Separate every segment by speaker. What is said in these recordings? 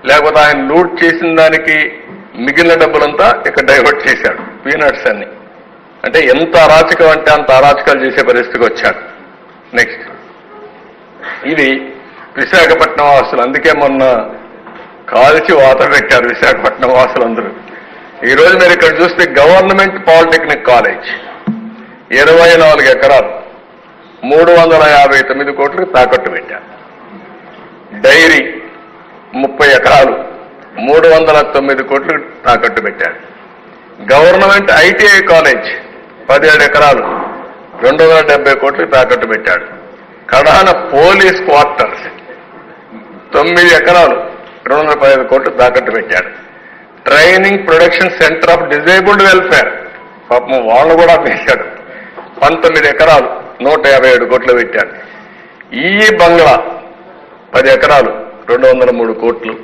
Speaker 1: లేకపోతే ఆయన లూట్ చేసిన దానికి మిగిలిన డబ్బులంతా ఇక్కడ డైవర్ట్ చేశాడు, పీనట్స్ అన్ని. అంటే ఎంత అరాచకం అంటే అంత అరాచకాలు చేసే పరిస్థితికి వచ్చాడు. నెక్స్ట్, ఇది విశాఖపట్నం వాసులు. అందుకే మొన్న కాల్చి వాత పెట్టారు విశాఖపట్నం వాసులందరూ. ఈరోజు మీరు ఇక్కడ చూస్తే గవర్నమెంట్ పాలిటెక్నిక్ కాలేజ్ 24 ఎకరాలు 359 కోట్లకు తాకట్టు పెట్టారు. డైరీ 30 ఎకరాలు 309 కోట్లకు తాకట్టు పెట్టారు. గవర్నమెంట్ ఐటీఐ కాలేజ్ 17 ఎకరాలు 270 కోట్లకు తాకట్టు పెట్టాడు. కడాన పోలీస్ క్వార్టర్స్ 9 ఎకరాలు 215 కోట్లు తాకట్టు పెట్టాడు. Training production centre of disabled welfare పాపం వాళ్ళు కూడా వేశాడు. 19 ఎకరాలు 157 కోట్లు పెట్టాడు. ఈ బంగ్లా 10 ఎకరాలు 203 కోట్లు.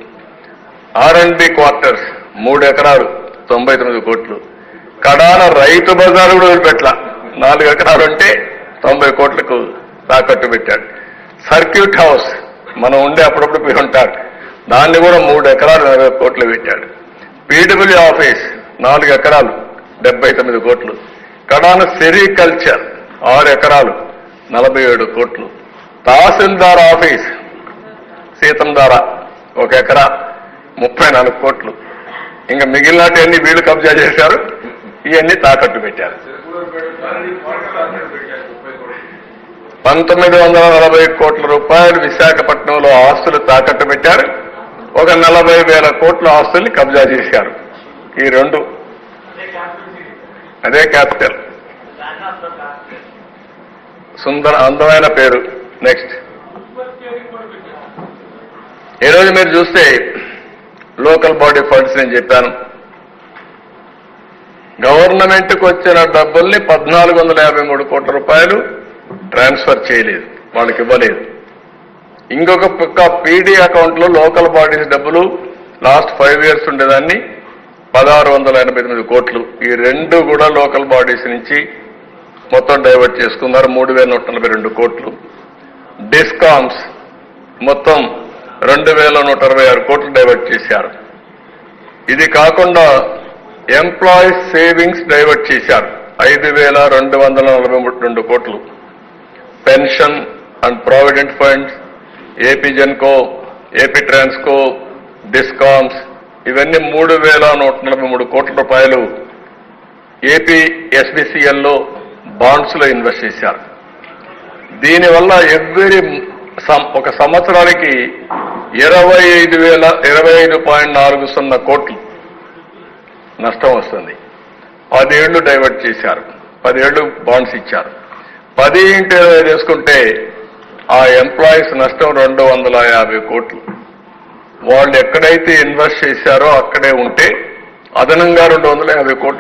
Speaker 1: R&B క్వార్టర్స్ 3 ఎకరాలు 99 కోట్లు. కడాన రైతు బజారు కూడా వదిలిపెట్ల 4 ఎకరాలు ఉంటే 90 కోట్లకు తాకట్టు పెట్టాడు. సర్క్యూట్ హౌస్ మనం ఉండే అప్పుడప్పుడు పోయి ఉంటారు, దాన్ని కూడా 3 ఎకరాలు 40 కోట్లు పెట్టాడు. పీడబ్ల్యూ ఆఫీస్ 4 ఎకరాలు 79 కోట్లు. కడాన సెరికల్చర్ 6 ఎకరాలు 47 కోట్లు. తహసీల్దార్ ఆఫీస్ సీతంధార 1 ఎకరా 34 కోట్లు. ఇంకా మిగిలినవన్నీ వీళ్ళు కబ్జా చేశారు, ఇవన్నీ తాకట్టు పెట్టారు. 1940 కోట్ల రూపాయలు విశాఖపట్నంలో ఆస్తులు తాకట్టు పెట్టారు. ఒక 40,000 కోట్ల ఆస్తుల్ని కబ్జా చేశారు. ఈ రెండు అదే క్యాపిటల్. సుందర అందమైన పేరు. నెక్స్ట్, ఈరోజు మీరు చూస్తే లోకల్ బాడీ ఫండ్స్ నేను చెప్పాను, గవర్నమెంట్కి వచ్చిన డబ్బుల్ని 1453 కోట్ల రూపాయలు ట్రాన్స్ఫర్ చేయలేదు, వాళ్ళకి ఇవ్వలేదు. ఇంకొక పక్క పీడీ అకౌంట్లో లోకల్ బాడీస్ డబ్బులు లాస్ట్ 5 years ఉండేదాన్ని 1688 కోట్లు. ఈ రెండు కూడా లోకల్ బాడీస్ నుంచి మొత్తం డైవర్ట్ చేసుకున్నారు, 3142 కోట్లు. డిస్కామ్స్ మొత్తం 2126 కోట్లు డైవర్ట్ చేశారు. ఇది కాకుండా ఎంప్లాయీస్ సేవింగ్స్ డైవర్ట్ చేశారు 5242 కోట్లు. Pension and provident funds, AP Genco, AP Transco, discoms ఇవన్నీ 3143 కోట్ల రూపాయలు ఏపీ ఎస్బిసిఎల్లో బాండ్స్లో ఇన్వెస్ట్ చేశారు. దీనివల్ల ఒక సంవత్సరానికి 25,025.40 కోట్లు నష్టం వస్తుంది. 10 ఏళ్లు డైవర్ట్ చేశారు, 10 ఏళ్లు బాండ్స్ ఇచ్చారు. 10 × 20 చేసుకుంటే ఆ ఎంప్లాయీస్ నష్టం 250 కోట్లు. వాళ్ళు ఎక్కడైతే ఇన్వెస్ట్ చేశారో అక్కడే ఉంటే అదనంగా 250 కోట్లు